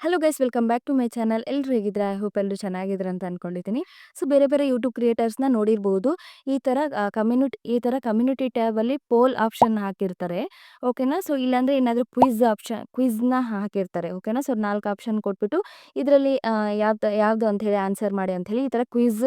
Hello guys welcome back to my channel. ಎಲ್ಲರೂ ಹೇಗಿದ್ರೆ I hope ಎಲ್ಲರೂ ಚೆನ್ನಾಗಿದ್ರೆ ಅಂತ ಅನ್ಕೊಂಡಿದ್ದೀನಿ. ಸೊ ಬೇರೆ ಬೇರೆ ಯೂಟ್ಯೂಬ್ ಕ್ರಿಯೇಟರ್ಸ್ನ ನೋಡಿರ್ಬೋದು. ಈ ಥರ ಕಮ್ಯುನಿಟಿ ಟ್ಯಾಬಲ್ಲಿ ಪೋಲ್ ಆಪ್ಷನ್ ಹಾಕಿರ್ತಾರೆ. ಓಕೆನಾ. ಸೊ ಇಲ್ಲಾಂದರೆ ಏನಾದರೂ ಕ್ವಿಜ್ನ ಹಾಕಿರ್ತಾರೆ. ಓಕೆನಾ. ಸೊ 4 ಆಪ್ಷನ್ ಕೊಟ್ಬಿಟ್ಟು ಇದರಲ್ಲಿ ಯಾವ್ದು ಅಂಥೇಳಿ ಆನ್ಸರ್ ಮಾಡಿ ಅಂಥೇಳಿ ಈ ಥರ ಕ್ವಿಜ್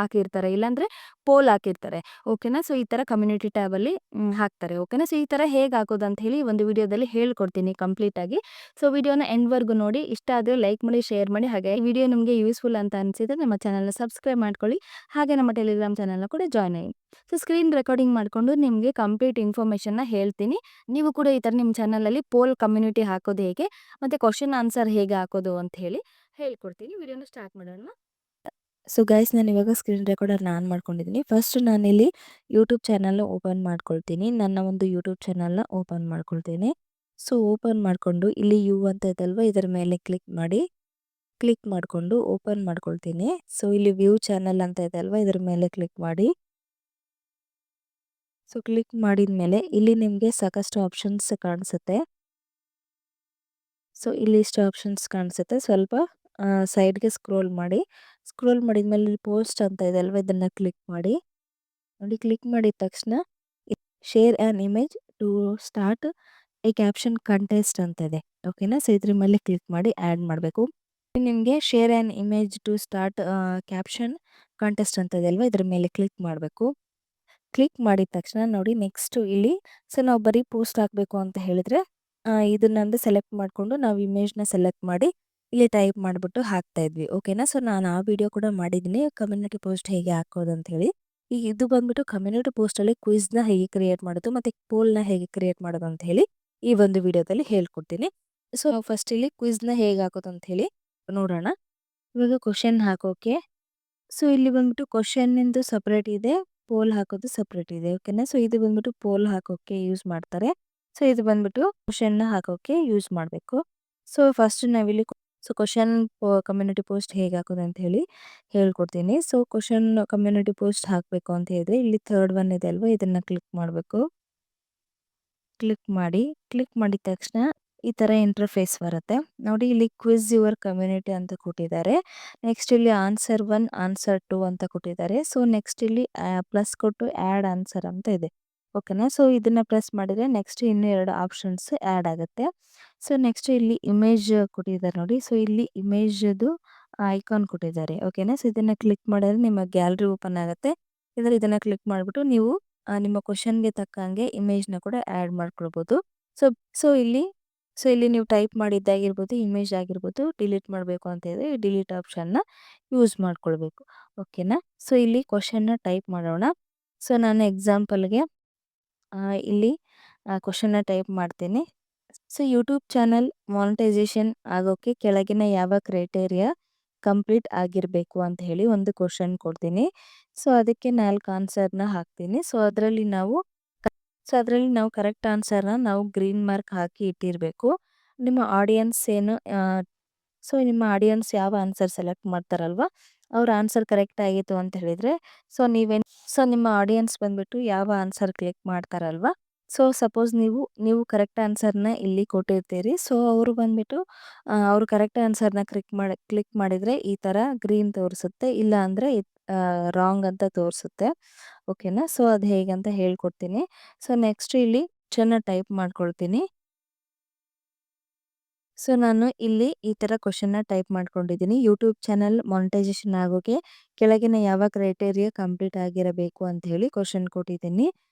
ಹಾಕಿರ್ತಾರೆ. ಇಲ್ಲಾಂದರೆ ಪೋಲ್ ಹಾಕಿರ್ತಾರೆ. ಓಕೆನಾ. ಸೊ ಈ ಥರ ಕಮ್ಯುನಿಟಿ ಟ್ಯಾಬಲ್ಲಿ ಹಾಕ್ತಾರೆ. ಓಕೆನಾ. ಸೊ ಈ ಥರ ಹೇಗೆ ಹಾಕೋದು ಅಂತ ಹೇಳಿ ಒಂದು ವಿಡಿಯೋದಲ್ಲಿ ಹೇಳ್ಕೊಡ್ತೀನಿ ಕಂಪ್ಲೀಟಾಗಿ. ಸೊ ವಿಡಿಯೋನ ಎಂಡ್ವರೆಗೂ ನೋಡಿ. ಇಷ್ಟ ಆದರೆ ಲೈಕ್ ಮಾಡಿ, ಶೇರ್ ಮಾಡಿ. ಹಾಗೆ ಈ ವಿಡಿಯೋ ನಿಮಗೆ ಯೂಸ್ಫುಲ್ ಅಂತ ಅನಿಸಿದ್ರೆ ನಮ್ಮ ಚಾನಲ್ನ ಸಬ್ಸ್ಕ್ರೈಬ್ ಮಾಡ್ಕೊಳ್ಳಿ. ಹಾಗೆ ನಮ್ಮ ಟೆಲಿಗ್ರಾಮ್ ಚಾನಲ್ನ ಕೂಡ ಜಾಯ್ನ್ ಆಗಿ. ಸೊ ಸ್ಕ್ರೀನ್ ರೆಕಾರ್ಡಿಂಗ್ ಮಾಡಿಕೊಂಡು ನಿಮಗೆ ಕಂಪ್ಲೀಟ್ ಇನ್ಫಾರ್ಮೇಷನ್ನ ಹೇಳ್ತೀನಿ. ನೀವು ಕೂಡ ಈ ಥರ ನಿಮ್ಮ ಚಾನಲಲ್ಲಿ ಪೋಲ್ ಕಮ್ಯುನಿಟಿ ಹಾಕೋದು ಹೇಗೆ ಮತ್ತು ಕ್ವಶನ್ ಆನ್ಸರ್ ಹೇಗೆ ಹಾಕೋದು ಅಂತ ಹೇಳಿ ಹೇಳ್ಕೊಡ್ತೀನಿ. ವಿಡಿಯೋನ ಸ್ಟಾರ್ಟ್ ಮಾಡೋಣ. ಸೊ ಗೈಸ್, ನಾನು ಇವಾಗ ಸ್ಕ್ರೀನ್ ರೆಕಾರ್ಡರ್ನ ಆನ್ ಮಾಡ್ಕೊಂಡಿದ್ದೀನಿ. ಫಸ್ಟ್ ನಾನಿಲ್ಲಿ ಯೂಟ್ಯೂಬ್ ಚಾನಲ್ನ ಓಪನ್ ಮಾಡ್ಕೊಳ್ತೀನಿ. ನನ್ನ ಒಂದು ಯೂಟ್ಯೂಬ್ ಚಾನಲ್ನ ಓಪನ್ ಮಾಡ್ಕೊಳ್ತೀನಿ. ಸೊ ಓಪನ್ ಮಾಡಿಕೊಂಡು ಇಲ್ಲಿ ಯು ಅಂತ ಇದಲ್ವ, ಇದರ ಮೇಲೆ ಕ್ಲಿಕ್ ಮಾಡಿಕೊಂಡು ಓಪನ್ ಮಾಡ್ಕೊಳ್ತೀನಿ. ಸೊ ಇಲ್ಲಿ ವ್ಯೂ ಚಾನಲ್ ಅಂತ ಇದೆ ಅಲ್ವಾ, ಇದರ ಮೇಲೆ ಕ್ಲಿಕ್ ಮಾಡಿ. ಸೊ ಕ್ಲಿಕ್ ಮಾಡಿದ ಮೇಲೆ ಇಲ್ಲಿ ನಿಮಗೆ ಸಾಕಷ್ಟು ಆಪ್ಷನ್ಸ್ ಕಾಣಿಸುತ್ತೆ. ಸೊ ಇಲ್ಲಿ ಇಷ್ಟು ಆಪ್ಷನ್ಸ್ ಕಾಣಿಸುತ್ತೆ. ಸ್ವಲ್ಪ ಸೈಡ್ಗೆ ಸ್ಕ್ರೋಲ್ ಮಾಡಿದ್ಮೇಲೆ ಇಲ್ಲಿ ಪೋಸ್ಟ್ ಅಂತ ಇದೆ ಅಲ್ವಾ, ಇದನ್ನು ಕ್ಲಿಕ್ ಮಾಡಿ. ನೋಡಿ, ಕ್ಲಿಕ್ ಮಾಡಿದ ತಕ್ಷಣ share an image to start ಈ ಕ್ಯಾಪ್ಷನ್ ಕಂಟೆಸ್ಟ್ ಅಂತ ಇದೆ. ಓಕೆನಾ. ಸೊ ಇದ್ರ ಮೇಲೆ ಕ್ಲಿಕ್ ಮಾಡಿ ಆ್ಯಡ್ ಮಾಡಬೇಕು. ನಿಮಗೆ share an image to start caption contest ಅಂತ ಇದೆ ಅಲ್ವಾ, ಇದ್ರ ಮೇಲೆ ಕ್ಲಿಕ್ ಮಾಡಬೇಕು. ಕ್ಲಿಕ್ ಮಾಡಿದ ತಕ್ಷಣ ನೋಡಿ ನೆಕ್ಸ್ಟ್ ಇಲ್ಲಿ ನಾವು ಬರೀ ಪೋಸ್ಟ್ ಹಾಕಬೇಕು ಅಂತ ಹೇಳಿದ್ರೆ ಇದನ್ನಂದು ಸೆಲೆಕ್ಟ್ ಮಾಡಿಕೊಂಡು ನಾವು ಇಮೇಜ್ನ ಸೆಲೆಕ್ಟ್ ಮಾಡಿ ಇಲ್ಲಿ ಟೈಪ್ ಮಾಡಿಬಿಟ್ಟು ಹಾಕ್ತಾ ಇದ್ವಿ. ಓಕೆನಾ. ಸೊ ನಾನು ಆ ವಿಡಿಯೋ ಕೂಡ ಮಾಡಿದ್ದೀನಿ, ಕಮ್ಯುನಿಟಿ ಪೋಸ್ಟ್ ಹೇಗೆ ಹಾಕೋದು ಅಂತ ಹೇಳಿ. ಈಗ ಇದು ಬಂದ್ಬಿಟ್ಟು ಕಮ್ಯುನಿಟಿ ಪೋಸ್ಟಲ್ಲಿ ಕ್ವಿಜ್ನ ಹೇಗೆ ಕ್ರಿಯೇಟ್ ಮಾಡೋದು ಮತ್ತು ಪೋಲ್ನ ಹೇಗೆ ಕ್ರಿಯೇಟ್ ಮಾಡೋದು ಅಂತ ಹೇಳಿ ಈ ಒಂದು ವಿಡಿಯೋದಲ್ಲಿ ಹೇಳ್ಕೊಡ್ತೀನಿ. ಸೊ ನಾವು ಫಸ್ಟ್ ಇಲ್ಲಿ ಕ್ವಿಜ್ನ ಹೇಗೆ ಹಾಕೋದು ಅಂತ ಹೇಳಿ ನೋಡೋಣ. ಇವಾಗ ಕ್ವಶನ್ ಹಾಕೋಕೆ ಸೊ ಇಲ್ಲಿ ಬಂದ್ಬಿಟ್ಟು ಕ್ವಶನ್ನಿಂದು ಸಪ್ರೇಟ್ ಇದೆ, ಪೋಲ್ ಹಾಕೋದು ಸಪ್ರೇಟ್ ಇದೆ. ಓಕೆನಾ. ಸೊ ಇದು ಬಂದ್ಬಿಟ್ಟು ಪೋಲ್ ಹಾಕೋಕೆ ಯೂಸ್ ಮಾಡ್ತಾರೆ. ಸೊ ಇದು ಬಂದ್ಬಿಟ್ಟು ಕ್ವಶನ್ನ ಹಾಕೋಕೆ ಯೂಸ್ ಮಾಡಬೇಕು. ಸೊ ಫಸ್ಟ್ ನಾವಿಲ್ಲಿ ಕ್ವಶನ್ ಕಮ್ಯುನಿಟಿ ಪೋಸ್ಟ್ ಹೇಗೆ ಹಾಕೋದು ಅಂತ ಹೇಳಿ ಹೇಳ್ಕೊಡ್ತೀನಿ. ಸೊ ಕ್ವಶನ್ ಕಮ್ಯುನಿಟಿ ಪೋಸ್ಟ್ ಹಾಕಬೇಕು ಅಂತ ಹೇಳಿದ್ರೆ ಇಲ್ಲಿ ಥರ್ಡ್ ಒನ್ ಇದೆ ಅಲ್ವಾ, ಇದನ್ನ ಕ್ಲಿಕ್ ಮಾಡಬೇಕು. ಕ್ಲಿಕ್ ಮಾಡಿದ ತಕ್ಷಣ ಈ ಥರ ಇಂಟರ್ಫೇಸ್ ಬರುತ್ತೆ. ನೋಡಿ, ಇಲ್ಲಿ ಕ್ವಿಜ್ ಯುವರ್ ಕಮ್ಯುನಿಟಿ ಅಂತ ಕೊಟ್ಟಿದ್ದಾರೆ. ನೆಕ್ಸ್ಟ್ ಇಲ್ಲಿ ಆನ್ಸರ್ 1, ಆನ್ಸರ್ 2 ಅಂತ ಕೊಟ್ಟಿದ್ದಾರೆ. ಸೊ ನೆಕ್ಸ್ಟ್ ಇಲ್ಲಿ ಪ್ಲಸ್ ಕೊಟ್ಟು ಆ್ಯಡ್ ಆನ್ಸರ್ ಅಂತ ಇದೆ. ಓಕೆನಾ. ಸೊ ಇದನ್ನ ಪ್ರೆಸ್ ಮಾಡಿದರೆ ನೆಕ್ಸ್ಟ್ ಇನ್ನೂ 2 ಆಪ್ಷನ್ಸ್ ಆ್ಯಡ್ ಆಗುತ್ತೆ. ಸೊ ನೆಕ್ಸ್ಟ್ ಇಲ್ಲಿ ಇಮೇಜ್ ಕೊಟ್ಟಿದ್ದಾರೆ ನೋಡಿ. ಸೊ ಇಲ್ಲಿ ಇಮೇಜದು ಐಕಾನ್ ಕೊಟ್ಟಿದ್ದಾರೆ. ಓಕೆನಾ. ಸೊ ಇದನ್ನ ಕ್ಲಿಕ್ ಮಾಡಿದ್ರೆ ನಿಮ್ಮ ಗ್ಯಾಲರಿ ಓಪನ್ ಆಗುತ್ತೆ. ಇದನ್ನ ಕ್ಲಿಕ್ ಮಾಡಿಬಿಟ್ಟು ನೀವು ನಿಮ್ಮ ಕ್ವಶನ್ಗೆ ತಕ್ಕಂಗೆ ಇಮೇಜ್ನ ಕೂಡ ಆ್ಯಡ್ ಮಾಡ್ಕೊಳ್ಬೋದು. ಸೊ ಸೊ ಇಲ್ಲಿ ನೀವು ಟೈಪ್ ಮಾಡಿದ್ದಾಗಿರ್ಬೋದು, ಇಮೇಜ್ ಆಗಿರ್ಬೋದು, ಡಿಲೀಟ್ ಮಾಡಬೇಕು ಅಂತ ಹೇಳಿದ್ರೆ ಈ ಡಿಲೀಟ್ ಆಪ್ಷನ್ನ ಯೂಸ್ ಮಾಡ್ಕೊಳ್ಬೇಕು. ಓಕೆನಾ. ಸೊ ಇಲ್ಲಿ ಕ್ವಶನ್ನ ಟೈಪ್ ಮಾಡೋಣ. ಸೊ ನಾನು ಎಕ್ಸಾಂಪಲ್ಗೆ ಇಲ್ಲಿ ಕ್ವಶನ್ನ ಟೈಪ್ ಮಾಡ್ತೀನಿ. ಸೊ ಯೂಟ್ಯೂಬ್ ಚಾನಲ್ ಮಾನಿಟೈಸೇಷನ್ ಆಗೋಕ್ಕೆ ಕೆಳಗಿನ ಯಾವ ಕ್ರೈಟೇರಿಯಾ ಕಂಪ್ಲೀಟ್ ಆಗಿರಬೇಕು ಅಂತ ಹೇಳಿ ಒಂದು ಕ್ವಶನ್ ಕೊಡ್ತೀನಿ. ಸೊ ಅದಕ್ಕೆ 4 ಆನ್ಸರ್ನ ಹಾಕ್ತೀನಿ. ಸೊ ಅದರಲ್ಲಿ ನಾವು ಕರೆಕ್ಟ್ ಆನ್ಸರ್ನ ನಾವು ಗ್ರೀನ್ ಮಾರ್ಕ್ ಹಾಕಿ ಇಟ್ಟಿರಬೇಕು. ನಿಮ್ಮ ಆಡಿಯನ್ಸ್ ನಿಮ್ಮ ಆಡಿಯನ್ಸ್ ಯಾವ ಆನ್ಸರ್ ಸೆಲೆಕ್ಟ್ ಮಾಡ್ತಾರಲ್ವ, ಅವ್ರ ಆನ್ಸರ್ ಕರೆಕ್ಟ್ ಆಗಿತ್ತು ಅಂತ ಹೇಳಿದರೆ ನಿಮ್ಮ ಆಡಿಯನ್ಸ್ ಬಂದ್ಬಿಟ್ಟು ಯಾವ ಆನ್ಸರ್ ಕ್ಲಿಕ್ ಮಾಡ್ತಾರಲ್ವ, ಸೊ ಸಪೋಸ್ ನೀವು ಕರೆಕ್ಟ್ ಆನ್ಸರ್ನ ಇಲ್ಲಿ ಕೊಟ್ಟಿರ್ತೀರಿ. ಸೊ ಅವರು ಬಂದ್ಬಿಟ್ಟು ಅವರು ಕರೆಕ್ಟ್ ಆನ್ಸರ್ನ ಕ್ಲಿಕ್ ಮಾಡಿದರೆ ಈ ಥರ ಗ್ರೀನ್ ತೋರಿಸುತ್ತೆ, ಇಲ್ಲ ಅಂದರೆ ರಾಂಗ್ ಅಂತ ತೋರಿಸುತ್ತೆ. ಓಕೆನಾ. ಸೊ ಅದು ಹೇಗಂತ ಹೇಳ್ಕೊಡ್ತೀನಿ. ಸೊ ನೆಕ್ಸ್ಟ್ ಇಲ್ಲಿ ಚೆನ್ನಾಗಿ ಟೈಪ್ ಮಾಡ್ಕೊಳ್ತೀನಿ. ಸೊ ನಾನು ಇಲ್ಲಿ ಈ ಥರ ಕ್ವಶನ್ನ ಟೈಪ್ ಮಾಡ್ಕೊಂಡಿದ್ದೀನಿ. ಯೂಟ್ಯೂಬ್ ಚಾನಲ್ ಮಾನಿಟೈಸೇಷನ್ ಆಗೋಕ್ಕೆ ಕೆಳಗಿನ ಯಾವ ಕ್ರೈಟೇರಿಯಾ ಕಂಪ್ಲೀಟ್ ಆಗಿರಬೇಕು ಅಂತ ಹೇಳಿ ಕ್ವಶನ್ ಕೊಟ್ಟಿದ್ದೀನಿ.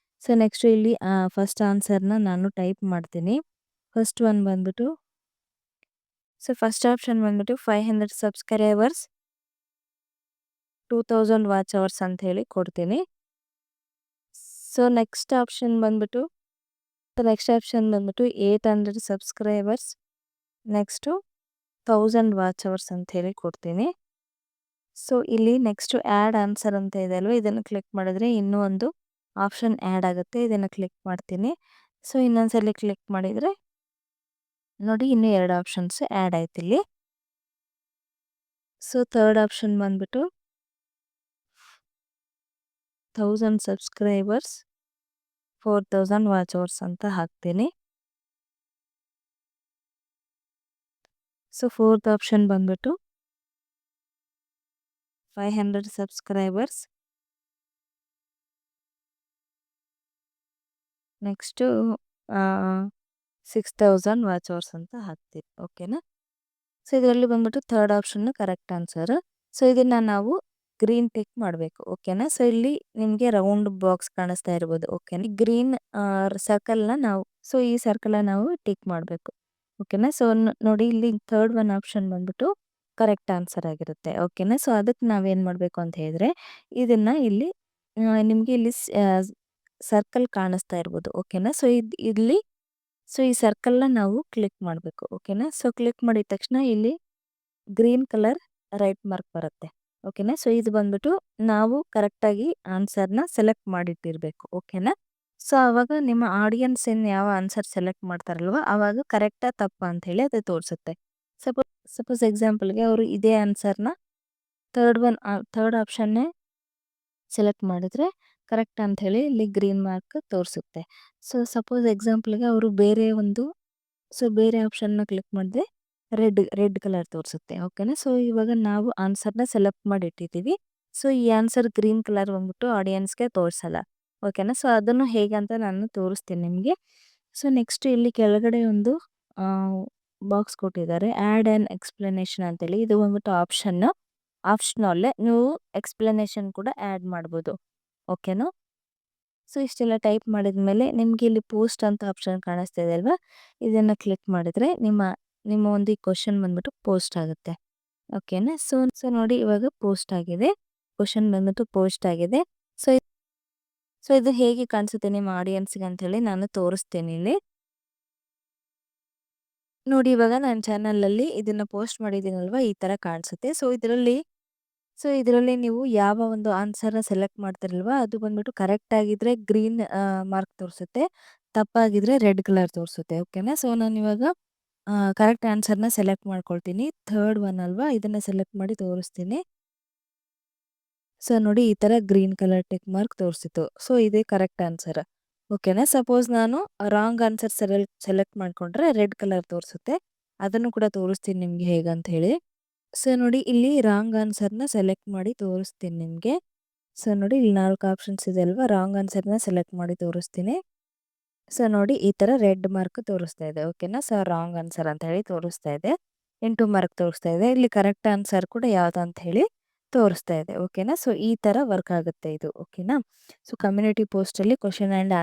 ಸೊ ನೆಕ್ಸ್ಟ್ ಇಲ್ಲಿ ಫಸ್ಟ್ ಆನ್ಸರ್ನ ನಾನು ಟೈಪ್ ಮಾಡ್ತೀನಿ. ಫಸ್ಟ್ ಆಪ್ಷನ್ ಬಂದ್ಬಿಟ್ಟು 500 ಸಬ್ಸ್ಕ್ರೈಬರ್ಸ್ 2000 ವಾಚ್ ಅವರ್ಸ್ ಅಂತ ಹೇಳಿ ಕೊಡ್ತೀನಿ. ಸೊ ನೆಕ್ಸ್ಟ್ ಆಪ್ಷನ್ ಬಂದ್ಬಿಟ್ಟು 800 ಸಬ್ಸ್ಕ್ರೈಬರ್ಸ್ ನೆಕ್ಸ್ಟು 1000 ವಾಚ್ ಅವರ್ಸ್ ಅಂತ ಹೇಳಿ ಕೊಡ್ತೀನಿ. ಸೊ ಇಲ್ಲಿ ನೆಕ್ಸ್ಟ್ ಆ್ಯಡ್ ಆನ್ಸರ್ ಅಂತ ಇದೆ ಅಲ್ವಾ, ಇದನ್ನು ಕ್ಲಿಕ್ ಮಾಡಿದ್ರೆ ಇನ್ನೂ ಒಂದು ಆಪ್ಷನ್ ಆ್ಯಡ್ ಆಗುತ್ತೆ. ಇದನ್ನು ಕ್ಲಿಕ್ ಮಾಡ್ತೀನಿ. ಸೊ ಇನ್ನೊಂದ್ಸಲಿ ಕ್ಲಿಕ್ ಮಾಡಿದರೆ ನೋಡಿ ಇನ್ನೂ 2 ಆಪ್ಷನ್ಸ್ ಆ್ಯಡ್ ಆಯ್ತು ಇಲ್ಲಿ. ಸೊ ಥರ್ಡ್ ಆಪ್ಷನ್ ಬಂದ್ಬಿಟ್ಟು 1000 ಸಬ್ಸ್ಕ್ರೈಬರ್ಸ್ 4000 ವಾಚ್ ಅವರ್ಸ್ ಅಂತ ಹಾಕ್ತೀನಿ. ಸೊ ಫೋರ್ತ್ ಆಪ್ಷನ್ ಬಂದ್ಬಿಟ್ಟು 500 ಸಬ್ಸ್ಕ್ರೈಬರ್ಸ್. ನೆಕ್ಸ್ಟು 6000 ವಾಚ್ ಅವರ್ಸ್ ಅಂತ ಹಾಕ್ತೀವಿ. ಓಕೆನಾ. ಸೊ ಇದರಲ್ಲಿ ಬಂದ್ಬಿಟ್ಟು third option correct answer. So ಇದನ್ನ ನಾವು ಗ್ರೀನ್ ಟಿಕ್ ಮಾಡಬೇಕು. ಓಕೆನಾ. ಸೊ ಇಲ್ಲಿ ನಿಮಗೆ ರೌಂಡ್ ಬಾಕ್ಸ್ ಕಾಣಿಸ್ತಾ ಇರ್ಬೋದು. ಓಕೆನಾ. ಗ್ರೀನ್ ಸರ್ಕಲ್ನ ನಾವು ಈ ಸರ್ಕಲ್ನ ನಾವು ಟಿಕ್ ಮಾಡಬೇಕು. ಓಕೆನಾ. ಸೊ ನೋಡಿ ಇಲ್ಲಿ ಥರ್ಡ್ ಒನ್ ಆಪ್ಷನ್ ಬಂದ್ಬಿಟ್ಟು ಕರೆಕ್ಟ್ ಆನ್ಸರ್ ಆಗಿರುತ್ತೆ. ಓಕೆನಾ. ಸೊ ಅದಕ್ಕೆ ನಾವೇನು ಮಾಡಬೇಕು ಅಂತ ಹೇಳಿದ್ರೆ ಇದನ್ನ ಇಲ್ಲಿ ನಿಮಗೆ ಇಲ್ಲಿ ಸರ್ಕಲ್ ಕಾಣಿಸ್ತಾ ಇರ್ಬೋದು. ಓಕೆನಾ. ಸೊ ಇಲ್ಲಿ ಈ ಸರ್ಕಲ್ನ ನಾವು ಕ್ಲಿಕ್ ಮಾಡಬೇಕು. ಓಕೆನಾ. ಸೊ ಕ್ಲಿಕ್ ಮಾಡಿದ ತಕ್ಷಣ ಇಲ್ಲಿ ಗ್ರೀನ್ ಕಲರ್ ರೈಟ್ ಮಾರ್ಕ್ ಬರುತ್ತೆ. ಓಕೆನಾ. ಸೊ ಇದು ಬಂದ್ಬಿಟ್ಟು ನಾವು ಕರೆಕ್ಟಾಗಿ ಆನ್ಸರ್ನ ಸೆಲೆಕ್ಟ್ ಮಾಡಿಟ್ಟಿರ್ಬೇಕು. ಓಕೆನಾ. ಸೊ ಅವಾಗ ನಿಮ್ಮ ಆಡಿಯನ್ಸ್ ಯಾವ ಆನ್ಸರ್ ಸೆಲೆಕ್ಟ್ ಮಾಡ್ತಾರಲ್ವ ಅವಾಗ ಕರೆಕ್ಟಾ ತಪ್ಪಾ ಅಂತ ಹೇಳಿ ಅದು ತೋರಿಸುತ್ತೆ. ಸಪೋಸ್ ಎಕ್ಸಾಂಪಲ್ಗೆ ಅವರು ಇದೇ ಆನ್ಸರ್ನ ಥರ್ಡ್ ಆಪ್ಷನ್ನೇ ಸೆಲೆಕ್ಟ್ ಮಾಡಿದ್ರೆ ಕರೆಕ್ಟ್ ಅಂತ ಹೇಳಿ ಇಲ್ಲಿ ಗ್ರೀನ್ ಮಾರ್ಕ್ ತೋರಿಸುತ್ತೆ. ಸೊ ಸಪೋಸ್ ಎಕ್ಸಾಂಪಲ್ಗೆ ಅವರು ಬೇರೆ ಆಪ್ಷನ್ನ ಕ್ಲಿಕ್ ಮಾಡಿದ್ರೆ ರೆಡ್ ಕಲರ್ ತೋರಿಸುತ್ತೆ. ಓಕೆನಾ. ಸೊ ಇವಾಗ ನಾವು ಆನ್ಸರ್ನ ಸೆಲೆಕ್ಟ್ ಮಾಡಿ ಇಟ್ಟಿದ್ದೀವಿ. ಸೊ ಈ ಆನ್ಸರ್ ಗ್ರೀನ್ ಕಲರ್ ಬಂದ್ಬಿಟ್ಟು ಆಡಿಯನ್ಸ್ಗೆ ತೋರಿಸಲ್ಲ. ಓಕೆನಾ. ಸೊ ಅದನ್ನು ಹೇಗೆ ಅಂತ ನಾನು ತೋರಿಸ್ತೀನಿ ನಿಮಗೆ. ಸೊ ನೆಕ್ಸ್ಟ್ ಇಲ್ಲಿ ಕೆಳಗಡೆ ಒಂದು ಬಾಕ್ಸ್ ಕೊಟ್ಟಿದ್ದಾರೆ, ಆ್ಯಡ್ ಆ್ಯನ್ ಎಕ್ಸ್ಪ್ಲನೇಷನ್ ಅಂತೇಳಿ. ಇದು ಬಂದ್ಬಿಟ್ಟು ಆಪ್ಷನಲ್ಲೇ ನೀವು ಎಕ್ಸ್ಪ್ಲನೇಷನ್ ಕೂಡ ಆ್ಯಡ್ ಮಾಡ್ಬೋದು. ಓಕೆನಾ. ಸೊ ಇಷ್ಟೆಲ್ಲ ಟೈಪ್ ಮಾಡಿದ್ಮೇಲೆ ನಿಮಗೆ ಇಲ್ಲಿ ಪೋಸ್ಟ್ ಅಂತ ಆಪ್ಷನ್ ಕಾಣಿಸ್ತಾ ಇದೆ ಅಲ್ವಾ, ಇದನ್ನು ಕ್ಲಿಕ್ ಮಾಡಿದ್ರೆ ನಿಮ್ಮ ಒಂದು ಈ ಕ್ವಶನ್ ಬಂದ್ಬಿಟ್ಟು ಪೋಸ್ಟ್ ಆಗುತ್ತೆ. ಓಕೆನಾ. ಸೊ ನೋಡಿ ಇವಾಗ ಪೋಸ್ಟ್ ಆಗಿದೆ. ಕ್ವಶನ್ ಬಂದ್ಬಿಟ್ಟು ಪೋಸ್ಟ್ ಆಗಿದೆ. ಸೊ ಇದು ಹೇಗೆ ಕಾಣಿಸುತ್ತೆ ನಿಮ್ಮ ಆಡಿಯನ್ಸ್ಗೆ ಅಂತ ಹೇಳಿ ನಾನು ತೋರಿಸ್ತೇನೆ ಇಲ್ಲಿ. ನೋಡಿ ಇವಾಗ ನನ್ನ ಚಾನಲಲ್ಲಿ ಇದನ್ನ ಪೋಸ್ಟ್ ಮಾಡಿದ್ದೀನಲ್ವಾ, ಈ ತರ ಕಾಣಿಸುತ್ತೆ. ಸೊ ಇದರಲ್ಲಿ ನೀವು ಯಾವ ಒಂದು ಆನ್ಸರ್ನ ಸೆಲೆಕ್ಟ್ ಮಾಡ್ತಿರಲ್ವಾ ಅದು ಬಂದ್ಬಿಟ್ಟು ಕರೆಕ್ಟ್ ಆಗಿದ್ರೆ ಗ್ರೀನ್ ಮಾರ್ಕ್ ತೋರಿಸುತ್ತೆ, ತಪ್ಪಾಗಿದ್ರೆ ರೆಡ್ ಕಲರ್ ತೋರಿಸುತ್ತೆ. ಓಕೆನಾ. ಸೊ ನಾನು ಇವಾಗ ಕರೆಕ್ಟ್ ಆನ್ಸರ್ನ ಸೆಲೆಕ್ಟ್ ಮಾಡ್ಕೊಳ್ತೀನಿ. ಥರ್ಡ್ ಒನ್ ಅಲ್ವಾ, ಇದನ್ನ ಸೆಲೆಕ್ಟ್ ಮಾಡಿ ತೋರಿಸ್ತೀನಿ. ಸೊ ನೋಡಿ ಈ ತರ ಗ್ರೀನ್ ಕಲರ್ ಟಿಕ್ ಮಾರ್ಕ್ ತೋರಿಸಿತು. ಸೊ ಇದೇ ಕರೆಕ್ಟ್ ಆನ್ಸರ್. ಓಕೆನಾ. ಸಪೋಸ್ ನಾನು ರಾಂಗ್ ಆನ್ಸರ್ ಸೆಲೆಕ್ಟ್ ಮಾಡ್ಕೊಂಡ್ರೆ ರೆಡ್ ಕಲರ್ ತೋರಿಸುತ್ತೆ. ಅದನ್ನು ಕೂಡ ತೋರಿಸ್ತೀನಿ ನಿಮ್ಗೆ ಹೇಗಂತ ಹೇಳಿ. ಸೊ ನೋಡಿ ಇಲ್ಲಿ ರಾಂಗ್ ಆನ್ಸರ್ನ ಸೆಲೆಕ್ಟ್ ಮಾಡಿ ತೋರಿಸ್ತೀನಿ ನಿಮಗೆ. ಸೊ ನೋಡಿ ಇಲ್ಲಿ 4 ಆಪ್ಷನ್ಸ್ ಇದೆ ಅಲ್ವಾ, ರಾಂಗ್ ಆನ್ಸರ್ನ ಸೆಲೆಕ್ಟ್ ಮಾಡಿ ತೋರಿಸ್ತೀನಿ. ಸೊ ನೋಡಿ ಈ ತರ ರೆಡ್ ಮಾರ್ಕ್ ತೋರಿಸ್ತಾ ಇದೆ. ಓಕೆನಾ. ಸೊ ರಾಂಗ್ ಆನ್ಸರ್ ಅಂತ ಹೇಳಿ ತೋರಿಸ್ತಾ ಇದೆ. 8 ಮಾರ್ಕ್ ತೋರಿಸ್ತಾ ಇದೆ. ಇಲ್ಲಿ ಕರೆಕ್ಟ್ ಆನ್ಸರ್ ಕೂಡ ಯಾವ್ದು ಅಂತ ಹೇಳಿ ತೋರಿಸ್ತಾ ಇದೆ. ಓಕೆನಾ. ಸೊ ಈ ತರ ವರ್ಕ್ ಆಗುತ್ತೆ ಇದು. ಓಕೆನಾ. ಸೊ ಕಮ್ಯುನಿಟಿ ಪೋಸ್ಟ್ ಅಲ್ಲಿ ಕ್ವಶನ್ ಆ್ಯಂಡ್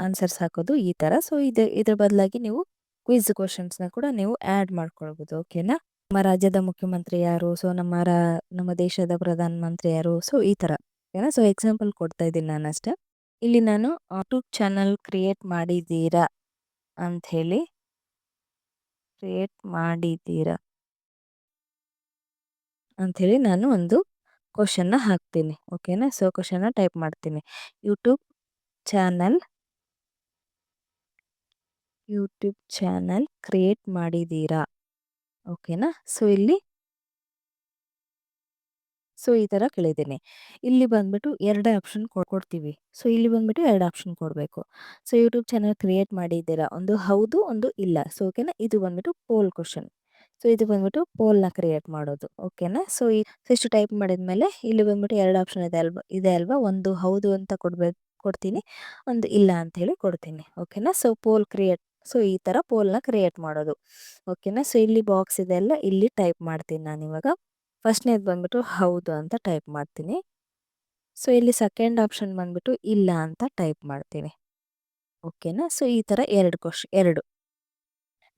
ಆನ್ಸರ್ಸ್ ಹಾಕೋದು ಈ ತರ. ಸೊ ಇದ್ರ ಬದಲಾಗಿ ನೀವು ಕ್ವಿಜ್ ಕ್ವಶನ್ಸ್ನ ಕೂಡ ನೀವು ಆ್ಯಡ್ ಮಾಡ್ಕೊಳ್ಬೋದು. ಓಕೆನಾ. ನಮ್ಮ ರಾಜ್ಯದ ಮುಖ್ಯಮಂತ್ರಿ ಯಾರು, ಸೊ ನಮ್ಮ ದೇಶದ ಪ್ರಧಾನ ಮಂತ್ರಿ ಯಾರು, ಸೊ ಈ ತರ. ಓಕೆನಾ. ಸೊ ಎಕ್ಸಾಂಪಲ್ ಕೊಡ್ತಾ ಇದ್ದೀನಿ ನಾನು ಅಷ್ಟೇ. ಇಲ್ಲಿ ನಾನು ಯೂಟ್ಯೂಬ್ ಚಾನಲ್ ಕ್ರಿಯೇಟ್ ಮಾಡಿದ್ದೀರಾ ಅಂಥೇಳಿ ನಾನು ಒಂದು ಕ್ವಶನ್ನ ಹಾಕ್ತೀನಿ. ಓಕೆನಾ. ಸೊ ಕ್ವಶನ್ನ ಟೈಪ್ ಮಾಡ್ತೀನಿ, ಯೂಟ್ಯೂಬ್ ಚಾನಲ್ ಕ್ರಿಯೇಟ್ ಮಾಡಿದ್ದೀರಾ. ಓಕೆನಾ. ಸೊ ಈ ತರ ಕೇಳಿದ್ದೀನಿ. ಇಲ್ಲಿ ಬಂದ್ಬಿಟ್ಟು 2 ಆಪ್ಷನ್ ಕೊಡ್ತೀವಿ. ಸೊ ಇಲ್ಲಿ ಬಂದ್ಬಿಟ್ಟು 2 ಆಪ್ಷನ್ ಕೊಡಬೇಕು. ಸೊ ಯೂಟ್ಯೂಬ್ ಚಾನಲ್ ಕ್ರಿಯೇಟ್ ಮಾಡಿದ್ದೀರಾ, ಒಂದು ಹೌದು ಒಂದು ಇಲ್ಲ. ಸೊ ಓಕೆನಾ. ಇದು ಬಂದ್ಬಿಟ್ಟು ಪೋಲ್ ಕ್ವಶನ್. ಸೊ ಇದು ಬಂದ್ಬಿಟ್ಟು ಪೋಲ್ನ ಕ್ರಿಯೇಟ್ ಮಾಡೋದು. ಓಕೆನಾ. ಸೊ ಇಷ್ಟು ಟೈಪ್ ಮಾಡಿದ್ಮೇಲೆ ಇಲ್ಲಿ ಬಂದ್ಬಿಟ್ಟು 2 ಆಪ್ಷನ್ ಇದೆ ಅಲ್ವಾ, ಒಂದು ಹೌದು ಅಂತ ಕೊಡ್ತೀನಿ, ಒಂದು ಇಲ್ಲ ಅಂತ ಹೇಳಿ ಕೊಡ್ತೀನಿ. ಓಕೆನಾ. ಸೊ ಈ ತರ ಪೋಲ್ನ ಕ್ರಿಯೇಟ್ ಮಾಡೋದು. ಓಕೆನಾ. ಸೊ ಇಲ್ಲಿ ಬಾಕ್ಸ್ ಇದೆ ಅಲ್ಲ, ಇಲ್ಲಿ ಟೈಪ್ ಮಾಡ್ತೀನಿ ನಾನು ಇವಾಗ. ಫಸ್ಟ್ನೇದು ಬಂದ್ಬಿಟ್ಟು ಹೌದು ಅಂತ ಟೈಪ್ ಮಾಡ್ತೀನಿ. ಸೊ ಇಲ್ಲಿ ಸೆಕೆಂಡ್ ಆಪ್ಷನ್ ಬಂದ್ಬಿಟ್ಟು ಇಲ್ಲ ಅಂತ ಟೈಪ್ ಮಾಡ್ತೀನಿ. ಓಕೆನಾ. ಸೊ ಈ ತರ 2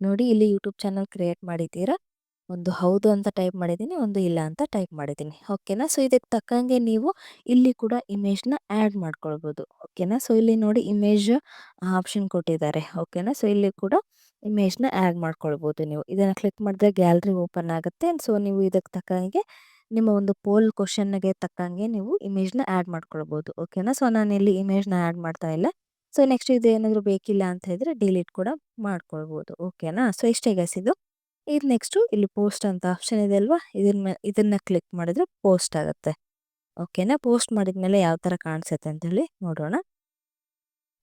ನೋಡಿ ಇಲ್ಲಿ ಯೂಟ್ಯೂಬ್ ಚಾನಲ್ ಕ್ರಿಯೇಟ್ ಮಾಡಿದ್ದೀರಾ, ಒಂದು ಹೌದು ಅಂತ ಟೈಪ್ ಮಾಡಿದ್ದೀನಿ, ಒಂದು ಇಲ್ಲ ಅಂತ ಟೈಪ್ ಮಾಡಿದ್ದೀನಿ. ಓಕೆನಾ. ಸೊ ಇದಕ್ಕೆ ತಕ್ಕಂಗೆ ನೀವು ಇಲ್ಲಿ ಕೂಡ ಇಮೇಜ್ನ ಆ್ಯಡ್ ಮಾಡ್ಕೊಳ್ಬೋದು. ಓಕೆನಾ. ಸೊ ಇಲ್ಲಿ ನೋಡಿ ಇಮೇಜ್ ಆಪ್ಷನ್ ಕೊಟ್ಟಿದ್ದಾರೆ. ಓಕೆನಾ. ಸೊ ಇಲ್ಲಿ ಕೂಡ ಇಮೇಜ್ನ ಆ್ಯಡ್ ಮಾಡ್ಕೊಳ್ಬೋದು. ನೀವು ಇದನ್ನು ಕ್ಲಿಕ್ ಮಾಡಿದ್ರೆ ಗ್ಯಾಲರಿ ಓಪನ್ ಆಗುತ್ತೆ. ಸೊ ನೀವು ಇದಕ್ಕೆ ತಕ್ಕಂಗೆ ನಿಮ್ಮ ಒಂದು ಪೋಲ್ ಕ್ವಶನ್ಗೆ ತಕ್ಕಂಗೆ ನೀವು ಇಮೇಜ್ನ ಆ್ಯಡ್ ಮಾಡ್ಕೊಳ್ಬೋದು. ಓಕೆನಾ. ಸೊ ನಾನು ಇಲ್ಲಿ ಇಮೇಜ್ನ ಆ್ಯಡ್ ಮಾಡ್ತಾ ಇಲ್ಲ. ಸೊ ನೆಕ್ಸ್ಟ್ ಇದು ಏನಾದರೂ ಬೇಕಿಲ್ಲ ಅಂತ ಹೇಳಿದ್ರೆ ಡಿಲೀಟ್ ಕೂಡ ಮಾಡ್ಕೊಳ್ಬೋದು. ಓಕೆನಾ. ಸೊ ಇಷ್ಟೇ ಗೈಸ್ ಇದು ನೆಕ್ಸ್ಟು ಇಲ್ಲಿ ಪೋಸ್ಟ್ ಅಂತ ಆಪ್ಷನ್ ಇದೆ ಅಲ್ವಾ, ಇದನ್ನ ಕ್ಲಿಕ್ ಮಾಡಿದ್ರೆ ಪೋಸ್ಟ್ ಆಗುತ್ತೆ. ಓಕೆನಾ. ಪೋಸ್ಟ್ ಮಾಡಿದ್ಮೇಲೆ ಯಾವ ಥರ ಕಾಣಿಸುತ್ತೆ ಅಂತ ಹೇಳಿ ನೋಡೋಣ.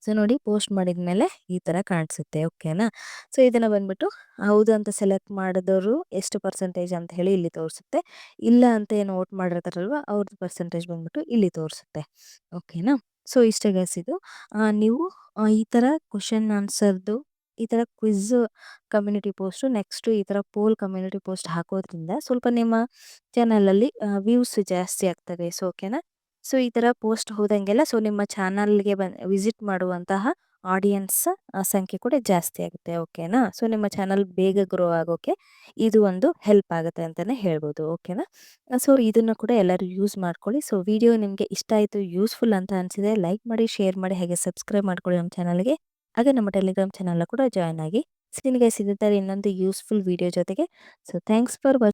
ಸೊ ನೋಡಿ ಪೋಸ್ಟ್ ಮಾಡಿದ್ಮೇಲೆ ಈ ಥರ ಕಾಣಿಸುತ್ತೆ ಓಕೆನಾ. ಸೊ ಇದನ್ನು ಬಂದ್ಬಿಟ್ಟು ಹೌದು ಅಂತ ಸೆಲೆಕ್ಟ್ ಮಾಡಿದವರು ಎಷ್ಟು ಪರ್ಸೆಂಟೇಜ್ ಅಂತ ಹೇಳಿ ಇಲ್ಲಿ ತೋರಿಸುತ್ತೆ. ಇಲ್ಲ ಅಂತ ಏನು ವೋಟ್ ಮಾಡಿರ್ತಾರಲ್ವ ಅವ್ರದ್ದು ಪರ್ಸೆಂಟೇಜ್ ಬಂದ್ಬಿಟ್ಟು ಇಲ್ಲಿ ತೋರಿಸುತ್ತೆ ಓಕೆನಾ. ಸೊ ಇಷ್ಟೇ ಗೈಸ್ ಇದು ನೀವು ಈ ಥರ ಕ್ವಶನ್ ಆನ್ಸರ್ದು ಈ ಥರ ಕ್ವಿಝ್ ಕಮ್ಯುನಿಟಿ ಪೋಸ್ಟು ನೆಕ್ಸ್ಟು ಈ ಥರ ಪೋಲ್ ಕಮ್ಯುನಿಟಿ ಪೋಸ್ಟ್ ಹಾಕೋದ್ರಿಂದ ಸ್ವಲ್ಪ ನಿಮ್ಮ ಚಾನಲಲ್ಲಿ ವ್ಯೂಸ್ ಜಾಸ್ತಿ ಆಗ್ತವೆ. ಸೊ ಓಕೆನಾ. ಸೊ ಈ ಥರ ಪೋಸ್ಟ್ ಹೋದಂಗೆಲ್ಲ ಸೊ ನಿಮ್ಮ ಚಾನಲ್ಗೆ ವಿಸಿಟ್ ಮಾಡುವಂತಹ ಆಡಿಯನ್ಸ್ ಸಂಖ್ಯೆ ಕೂಡ ಜಾಸ್ತಿ ಆಗುತ್ತೆ ಓಕೆನಾ. ಸೊ ನಿಮ್ಮ ಚಾನಲ್ ಬೇಗ ಗ್ರೋ ಆಗೋಕ್ಕೆ ಇದು ಒಂದು ಹೆಲ್ಪ್ ಆಗುತ್ತೆ ಅಂತಲೇ ಹೇಳ್ಬೋದು ಓಕೆನಾ. ಸೊ ಇದನ್ನು ಕೂಡ ಎಲ್ಲರೂ ಯೂಸ್ ಮಾಡ್ಕೊಳ್ಳಿ. ಸೊ ವಿಡಿಯೋ ನಿಮಗೆ ಇಷ್ಟ ಆಯಿತು, ಯೂಸ್ಫುಲ್ ಅಂತ ಅನಿಸಿದೆ, ಲೈಕ್ ಮಾಡಿ, ಶೇರ್ ಮಾಡಿ, ಹಾಗೆ ಸಬ್ಸ್ಕ್ರೈಬ್ ಮಾಡ್ಕೊಳ್ಳಿ ನಮ್ಮ ಚಾನಲ್ಗೆ. ಹಾಗೆ ನಮ್ಮ ಟೆಲಿಗ್ರಾಮ್ ಚಾನಲ್ ಕೂಡ ಜಾಯ್ನ್ ಆಗಿ. ಸ್ಕ್ರೀನ್ಗೆ ಸಿಗುತ್ತಾರೆ ಇನ್ನೊಂದು ಯೂಸ್ಫುಲ್ ವಿಡಿಯೋ ಜೊತೆಗೆ. So thanks for watching.